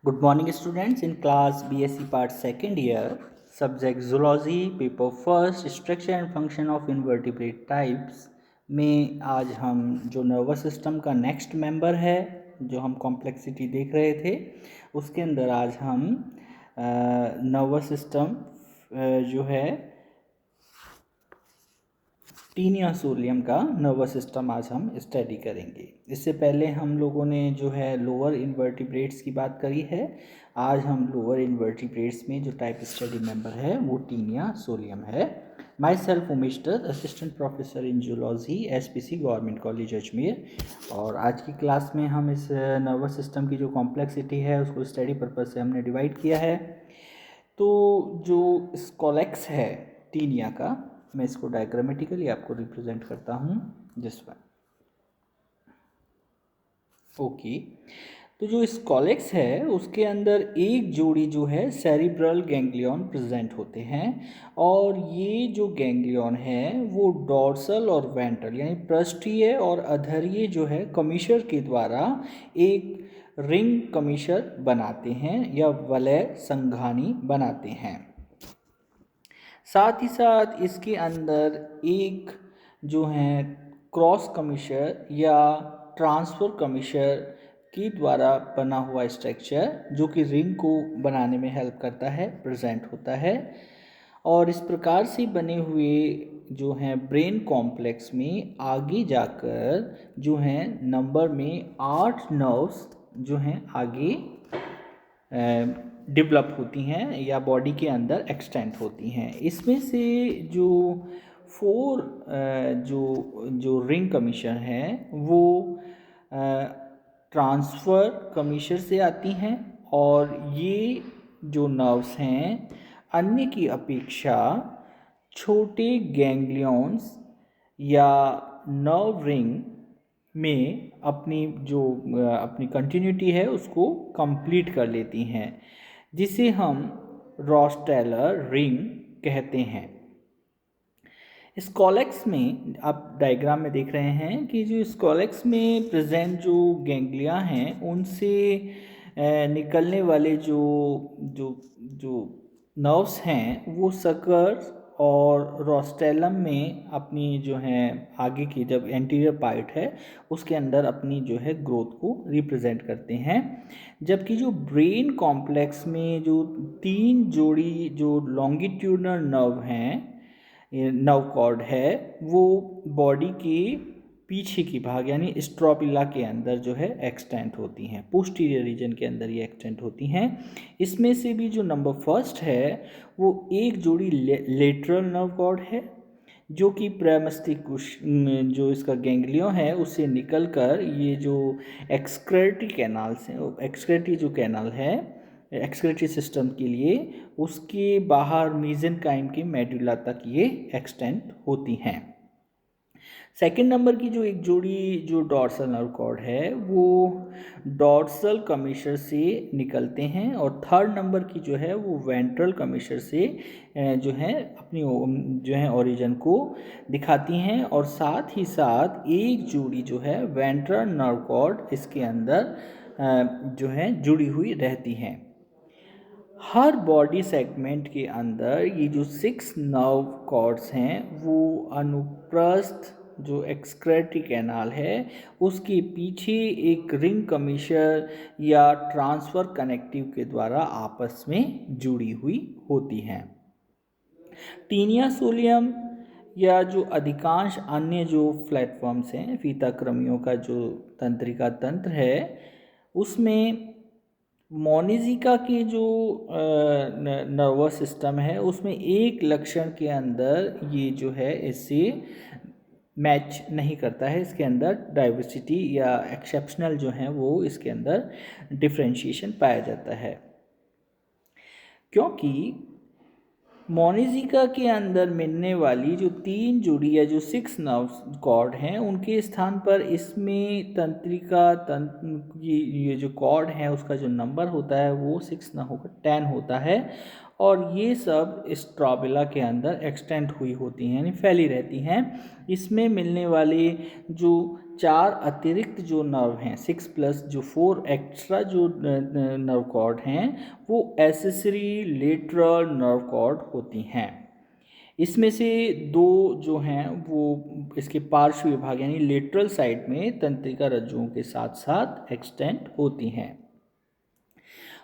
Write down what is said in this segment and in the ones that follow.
Good morning students in class BSc part second year subject zoology paper first structure and function of invertebrate types में आज हम जो nervous system का next member है जो हम कॉम्प्लेक्सिटी देख रहे थे उसके अंदर आज हम नर्वस सिस्टम जो है टीनिया सोलियम का नर्वस सिस्टम आज हम स्टडी करेंगे। इससे पहले हम लोगों ने जो है लोअर इन्वर्टिब्रेट्स की बात करी है। आज हम लोअर इन्वर्टिब्रेट्स में जो टाइप स्टडी मेंबर है वो टीनिया सोलियम है। My self Umeshdutt, assistant professor in zoology, SPC government college Ajmer. और आज की क्लास में हम इस नर्वस सिस्टम की जो कॉम्प्लेक्सिटी है उसको स्टडी पर्पज से हमने डिवाइड किया है। तो जो स्कोलेक्स है टीनिया का, मैं इसको डायग्रामेटिकली आपको रिप्रेजेंट करता हूँ जिस पर ओके। तो जो स्कोलेक्स है उसके अंदर एक जोड़ी जो है सेरिब्रल गैंग्लियन प्रेजेंट होते हैं और ये जो गैंग्लियन है वो डॉर्सल और वेंट्रल यानी पृष्ठीय और अधरीय जो है कमीशर के द्वारा एक रिंग कमीशर बनाते हैं या वलय संघानी बनाते हैं। साथ ही साथ इसके अंदर एक जो है क्रॉस कमीशर या ट्रांसफ़र कमीशर के द्वारा बना हुआ स्ट्रक्चर जो कि रिंग को बनाने में हेल्प करता है प्रेजेंट होता है। और इस प्रकार से बने हुए जो हैं ब्रेन कॉम्प्लेक्स में आगे जाकर जो हैं नंबर में 8 नर्व्स जो हैं आगे डेवलप होती हैं या बॉडी के अंदर एक्सटेंड होती हैं। इसमें से जो 4 जो रिंग कमीशर हैं वो ट्रांसफ़र कमीशर से आती हैं और ये जो नर्व्स हैं अन्य की अपेक्षा छोटे गैंग्लियंस या नर्व रिंग में अपनी कंटिन्यूटी है उसको कंप्लीट कर लेती हैं, जिसे हम रोस्टेलर रिंग कहते हैं। स्कोलेक्स में आप डायग्राम में देख रहे हैं कि जो स्कोलेक्स में प्रेजेंट जो गैंग्लिया हैं उनसे निकलने वाले जो जो जो नर्व्स हैं वो सकर्स और रोस्टेलम में अपनी जो है आगे की जब एंटीरियर पार्ट है उसके अंदर अपनी जो है ग्रोथ को रिप्रेजेंट करते हैं। जबकि जो ब्रेन कॉम्प्लेक्स में जो 3 जोड़ी जो लॉन्गिट्यूडनल नर्व हैं नर्व कॉर्ड है वो बॉडी के पीछे की भाग यानी स्ट्रोपिला के अंदर जो है एक्सटेंड होती हैं, पोस्टीरियर रीजन के अंदर ये एक्सटेंड होती हैं। इसमें से भी जो नंबर फर्स्ट है वो एक जोड़ी लेटरल नर्व कॉर्ड है जो कि प्रमस्तिष्क जो इसका गैंग्लियो है उससे निकलकर ये जो एक्सक्रेटरी कैनाल्स हैं एक्सक्रेटरी जो कैनाल है एक्सक्रेटरी सिस्टम के लिए उसके बाहर मेसेनकाइम के मेडुला तक ये एक्सटेंड होती हैं। सेकेंड नंबर की जो एक जोड़ी जो डॉर्सल नर्व कॉर्ड है वो डॉर्सल कमीशर से निकलते हैं और थर्ड नंबर की जो है वो वेंट्रल कमीशर से जो है अपनी जो है ओरिजिन को दिखाती हैं और साथ ही साथ एक जोड़ी जो है वेंट्रल नर्व कॉर्ड इसके अंदर जो है जुड़ी हुई रहती हैं। हर बॉडी सेगमेंट के अंदर ये जो 6 नर्व कॉर्ड्स हैं वो अनुप्रस्थ जो एक्सक्रेटरी कैनाल है उसके पीछे एक रिंग कमीशर या ट्रांसफ़र कनेक्टिव के द्वारा आपस में जुड़ी हुई होती हैं। टीनिया सोलियम या जो अधिकांश अन्य जो प्लेटफॉर्म्स हैं फीताकृमियों का जो तंत्रिका तंत्र है उसमें मोनिजिका के जो नर्वस सिस्टम है उसमें एक लक्षण के अंदर ये जो है इससे मैच नहीं करता है, इसके अंदर डाइवर्सिटी या एक्सेप्शनल जो है वो इसके अंदर डिफरेंशिएशन पाया जाता है, क्योंकि मोनिजिका के अंदर मिलने वाली जो 3 जोड़ी या जो 6 नर्व कॉर्ड हैं उनके स्थान पर इसमें तंत्रिका तंत्र ये जो कॉर्ड है उसका जो नंबर होता है वो 6 ना होकर 10 होता है और ये सब स्ट्रोबिला के अंदर एक्सटेंड हुई होती हैं यानी फैली रहती हैं। इसमें मिलने वाले जो चार अतिरिक्त जो नर्व हैं, 6 प्लस जो 4 एक्स्ट्रा जो नर्व कॉर्ड हैं वो एसेसरी लेटरल नर्व कॉर्ड होती हैं। इसमें से दो जो हैं वो इसके पार्श्व विभाग यानी लेटरल साइड में तंत्रिका रज्जुओं के साथ साथ एक्सटेंड होती हैं।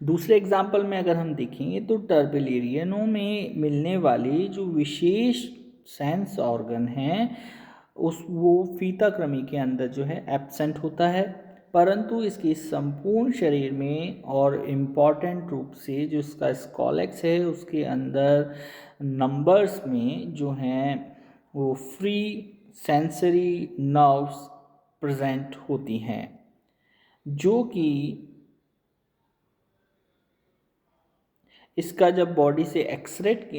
दूसरे एग्जाम्पल में अगर हम देखेंगे तो टर्बेलियरियनों में मिलने वाली जो विशेष सेंस ऑर्गन हैं वो फीता कृमि के अंदर जो है एब्सेंट होता है, परंतु इसके संपूर्ण शरीर में और इम्पॉर्टेंट रूप से जो इसका स्कॉलेक्स है उसके अंदर नंबर्स में जो हैं वो फ्री सेंसरी नर्व्स प्रेजेंट होती हैं, जो कि इसका जब बॉडी से एक्सक्रीट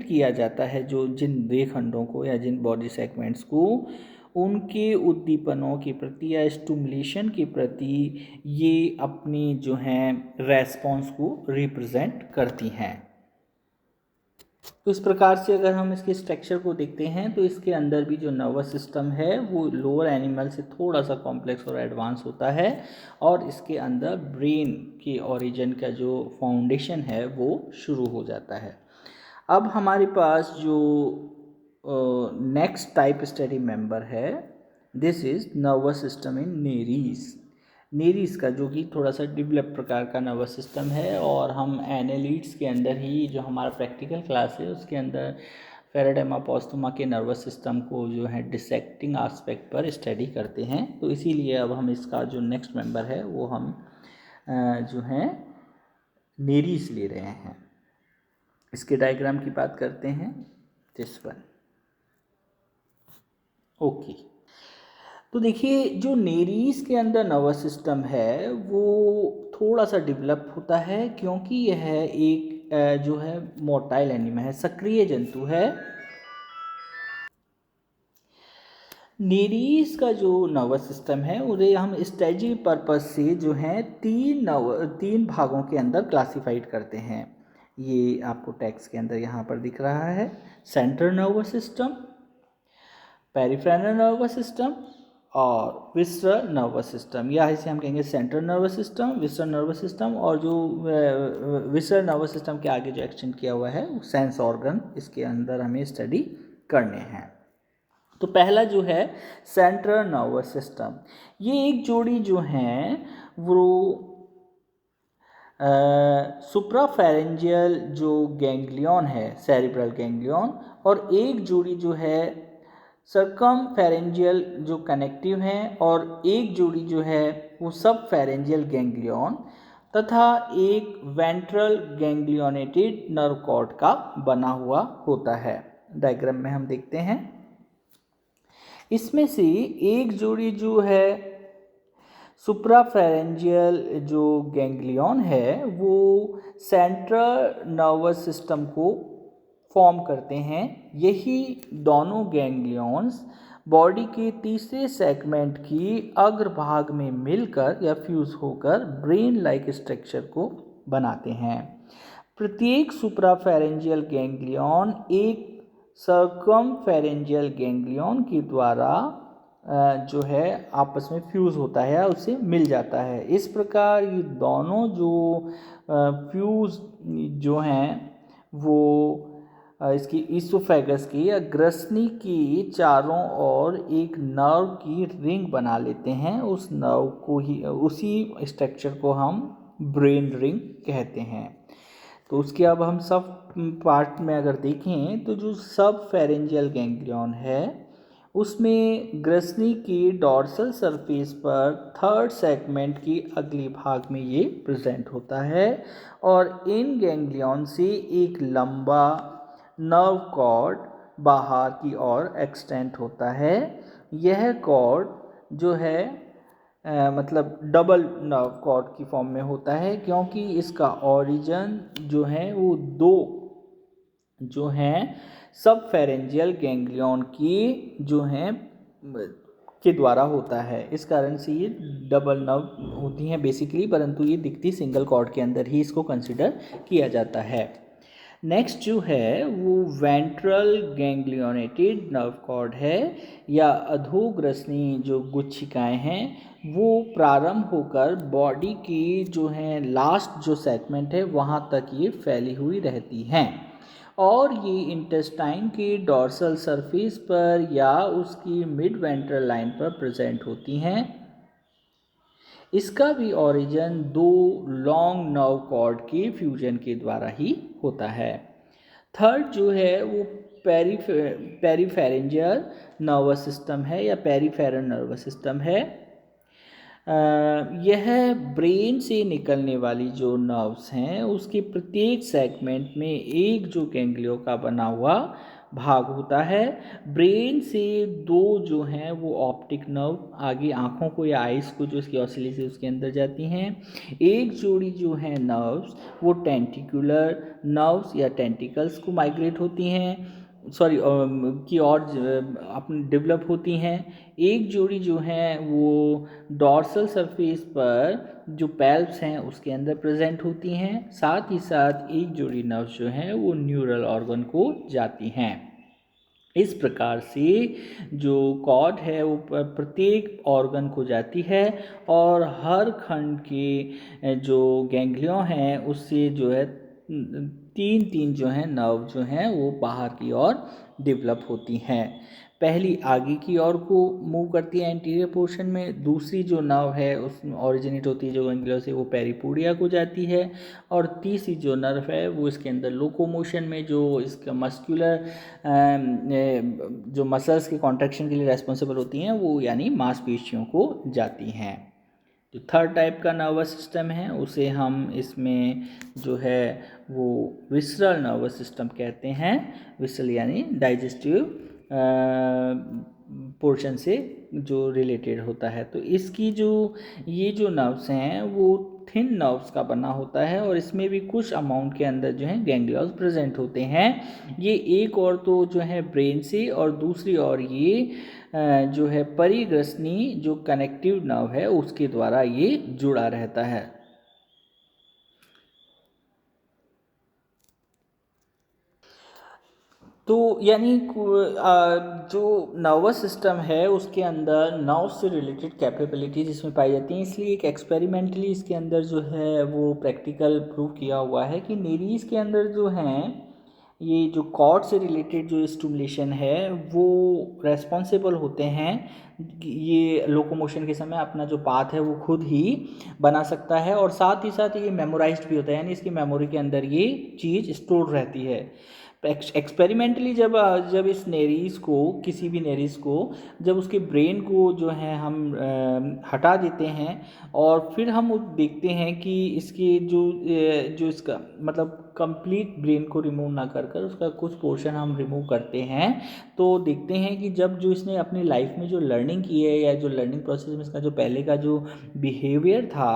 किया जाता है जो जिन रेखंडों को या जिन बॉडी सेगमेंट्स को, उनके उद्दीपनों के प्रति या स्टिमुलेशन के प्रति ये अपनी जो हैं रेस्पॉन्स को रिप्रेजेंट करती हैं। तो इस प्रकार से अगर हम इसके स्ट्रक्चर को देखते हैं तो इसके अंदर भी जो नर्वस सिस्टम है वो लोअर एनिमल से थोड़ा सा कॉम्प्लेक्स और एडवांस होता है, और इसके अंदर ब्रेन के ओरिजिन का जो फाउंडेशन है वो शुरू हो जाता है। अब हमारे पास जो नेक्स्ट टाइप स्टडी मेंबर है, this is nervous system in Nereis. Nereis का जो कि थोड़ा सा डेवलप प्रकार का नर्वस सिस्टम है, और हम एनालिट्स के अंदर ही जो हमारा प्रैक्टिकल क्लास है उसके अंदर फेराडेमा पोस्टुमा के नर्वस सिस्टम को जो है डिसेक्टिंग एस्पेक्ट पर स्टडी करते हैं। तो इसीलिए अब हम इसका जो नेक्स्ट मेंबर है वो हम जो है नेरीज ले रहे हैं। इसके डायग्राम की बात करते हैं, दिस वन। ओके, तो देखिए जो नेरीज के अंदर नर्वस सिस्टम है वो थोड़ा सा डेवलप होता है, क्योंकि यह एक जो है मोटाइल एनिमल है, सक्रिय जंतु है। नेरीज का जो नर्वस सिस्टम है उन्हें हम स्टडी पर्पस से जो है तीन भागों के अंदर क्लासिफाइड करते हैं। ये आपको टेक्स्ट के अंदर यहाँ पर दिख रहा है, central nervous system, peripheral nervous system और विसरल नर्वस सिस्टम, या इसे हम कहेंगे central nervous system, visceral nervous system, और जो विसरल नर्वस सिस्टम के आगे जो एक्सटेंड किया हुआ है वो सेंस ऑर्गन, इसके अंदर हमें स्टडी करने हैं। तो पहला जो है सेंट्रल नर्वस सिस्टम, ये एक जोड़ी जो हैं वो सुप्राफेरेंजियल जो गैंग्लियन है, सेरिब्रल गैंग्लियन, और एक जोड़ी जो है सर्कमफेरेंजियल जो कनेक्टिव हैं, और एक जोड़ी जो है वो सब फेरेंजियल गैंग्लियन, तथा एक वेंट्रल गैंग्लियोनेटेड नर्व कॉर्ड का बना हुआ होता है। डायग्राम में हम देखते हैं, इसमें से एक जोड़ी जो है सुप्राफेरेंजियल जो गैंग्लियन है वो सेंट्रल नर्वस सिस्टम को फॉर्म करते हैं। यही दोनों गैंग्लियंस बॉडी के तीसरे सेगमेंट की अग्रभाग में मिलकर या फ्यूज होकर ब्रेन लाइक स्ट्रक्चर को बनाते हैं। प्रत्येक सुप्राफेरेंजियल गैंग्लियन एक सर्कमफेरेंजियल गैंग्लियन के द्वारा जो है आपस में फ्यूज़ होता है, उससे मिल जाता है। इस प्रकार ये दोनों जो फ्यूज़ जो हैं वो इसकी ईसोफेगस की या ग्रसनी की चारों ओर एक नर्व की रिंग बना लेते हैं। उस नर्व को ही, उसी स्ट्रक्चर को हम ब्रेन रिंग कहते हैं। तो उसके अब हम सब पार्ट में अगर देखें तो जो सब फेरेंजियल गैंग्लियन है उसमें ग्रसनी की डॉर्सल सरफेस पर थर्ड सेगमेंट की अगली भाग में ये प्रेजेंट होता है, और इन गैंग्लियन से एक लंबा नर्व कॉर्ड बाहर की ओर एक्सटेंड होता है। यह कॉर्ड जो है मतलब डबल नर्व कॉर्ड की फॉर्म में होता है, क्योंकि इसका ओरिजिन जो है वो दो जो हैं सब फेरेंजियल गैंग्लियन की जो हैं के द्वारा होता है। इस कारण से ये डबल नर्व होती हैं बेसिकली, परंतु ये दिखती सिंगल कॉर्ड के अंदर ही इसको कंसिडर किया जाता है। नेक्स्ट जो है वो वेंट्रल गैंग्लियोनेटेड नर्व कॉर्ड है या अधोग्रसनी जो गुच्छिकाएं हैं वो प्रारंभ होकर बॉडी की जो है लास्ट जो सेगमेंट है वहाँ तक ये फैली हुई रहती हैं और ये इंटेस्टाइन की डॉर्सल सरफेस पर या उसकी मिड वेंट्रल लाइन पर प्रेजेंट होती हैं। इसका भी ओरिजिन दो लॉन्ग नर्व कॉर्ड के फ्यूजन के द्वारा ही होता है। थर्ड जो है वो पेरीफेरेंजियल नर्वस सिस्टम है या पेरीफेरल नर्वस सिस्टम है। यह ब्रेन से निकलने वाली जो नर्व्स हैं उसके प्रत्येक सेगमेंट में एक जो गैंग्लियो का बना हुआ भाग होता है। ब्रेन से दो जो हैं वो ऑप्टिक नर्व आगे आँखों को या आइस को जो इसकी ऑसिली से उसके अंदर जाती हैं। एक जोड़ी जो है नर्व्स वो टेंटिकुलर नर्व्स या टेंटिकल्स को माइग्रेट होती हैं की और अपनी डेवलप होती हैं। एक जोड़ी जो है वो डॉर्सल सरफेस पर जो पैल्प्स हैं उसके अंदर प्रेजेंट होती हैं। साथ ही साथ एक जोड़ी नर्व्स जो हैं वो न्यूरल ऑर्गन को जाती हैं। इस प्रकार से जो कॉर्ड है वो प्रत्येक ऑर्गन को जाती है और हर खंड के जो गैंग्लियों हैं उससे जो है तीन तीन जो हैं नर्व जो हैं वो बाहर की ओर डेवलप होती हैं। पहली आगे की ओर को मूव करती है एंटीरियर पोर्शन में, दूसरी जो नर्व है उसमें ओरिजिनेट होती है जो गैंग्लिया से वो पेरीपोडिया को जाती है और तीसरी जो नर्व है वो इसके अंदर लोकोमोशन में जो इसका मस्कुलर जो मसल्स के कॉन्ट्रैक्शन के लिए रेस्पॉन्सिबल होती हैं वो यानी मांसपेशियों को जाती हैं। जो थर्ड टाइप का नर्वस सिस्टम है उसे हम इसमें जो है वो विसरल नर्वस सिस्टम कहते हैं। विसरल यानी डाइजेस्टिव पोर्शन से जो रिलेटेड होता है। तो इसकी जो ये जो नर्व्स हैं वो थिन नर्व्स का बना होता है और इसमें भी कुछ अमाउंट के अंदर जो है गैंग्लियाज प्रेजेंट होते हैं। ये एक और तो जो है ब्रेन से और दूसरी और ये जो है परिग्रसनी जो कनेक्टिव नर्व है उसके द्वारा ये जुड़ा रहता है। तो यानी जो नर्वस सिस्टम है उसके अंदर नर्व से रिलेटेड कैपेबिलिटीज इसमें पाई जाती हैं। इसलिए एक एक्सपेरिमेंटली इसके अंदर जो है वो प्रैक्टिकल प्रूव किया हुआ है कि नेरीज के अंदर जो हैं ये जो कॉर्ड से रिलेटेड जो स्टिमुलेशन है वो रेस्पॉन्सिबल होते हैं। ये लोकोमोशन के समय अपना जो पाथ है वो खुद ही बना सकता है और साथ ही साथ ये मेमोराइज्ड भी होता है यानी इसकी मेमोरी के अंदर ये चीज़ स्टोर रहती है। एक्सपेरिमेंटली जब इस नेरीज को किसी भी नेरीज को जब उसके ब्रेन को जो है हम हटा देते हैं और फिर हम देखते हैं कि इसके जो इसका मतलब कंप्लीट ब्रेन को रिमूव ना कर उसका कुछ पोर्शन हम रिमूव करते हैं तो देखते हैं कि जब जो इसने अपनी लाइफ में जो लर्निंग की है या जो लर्निंग प्रोसेस में इसका जो पहले का जो बिहेवियर था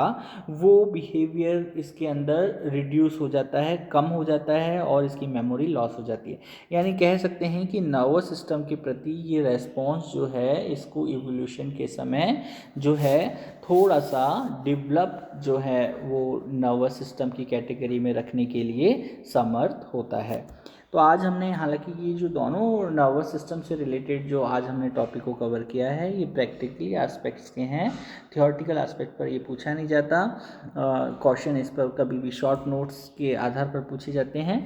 वो बिहेवियर इसके अंदर रिड्यूस हो जाता है, कम हो जाता है और इसकी मेमोरी लॉस हो जाती है। यानी कह सकते हैं कि नर्वस सिस्टम के प्रति ये रेस्पॉन्स जो है इसको इवोल्यूशन के समय जो है थोड़ा सा डेवलप जो है वो नर्वस सिस्टम की कैटेगरी में रखने के लिए समर्थ होता है। तो आज हमने हालांकि ये जो दोनों नर्वस सिस्टम से रिलेटेड जो आज हमने टॉपिक को कवर किया है ये प्रैक्टिकली एस्पेक्ट्स के हैं, थियोरटिकल एस्पेक्ट पर ये पूछा नहीं जाता। क्वेश्चन इस पर कभी भी शॉर्ट नोट्स के आधार पर पूछे जाते हैं।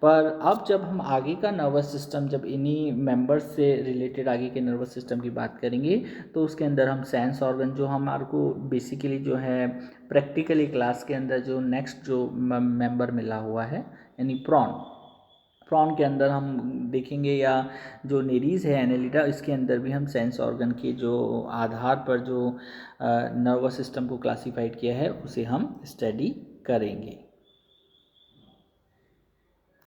पर अब जब हम आगे का नर्वस सिस्टम जब इन्हीं मेंबर्स से रिलेटेड आगे के नर्वस सिस्टम की बात करेंगे तो उसके अंदर हम सेंस ऑर्गन जो हमारे को बेसिकली जो है प्रैक्टिकली क्लास के अंदर जो नेक्स्ट जो मेंबर मिला हुआ है यानी प्रॉन के अंदर हम देखेंगे या जो नेरीज है एनेलिडा इसके अंदर भी हम सेंस ऑर्गन के जो आधार पर जो नर्वस सिस्टम को क्लासिफाइड किया है उसे हम स्टडी करेंगे।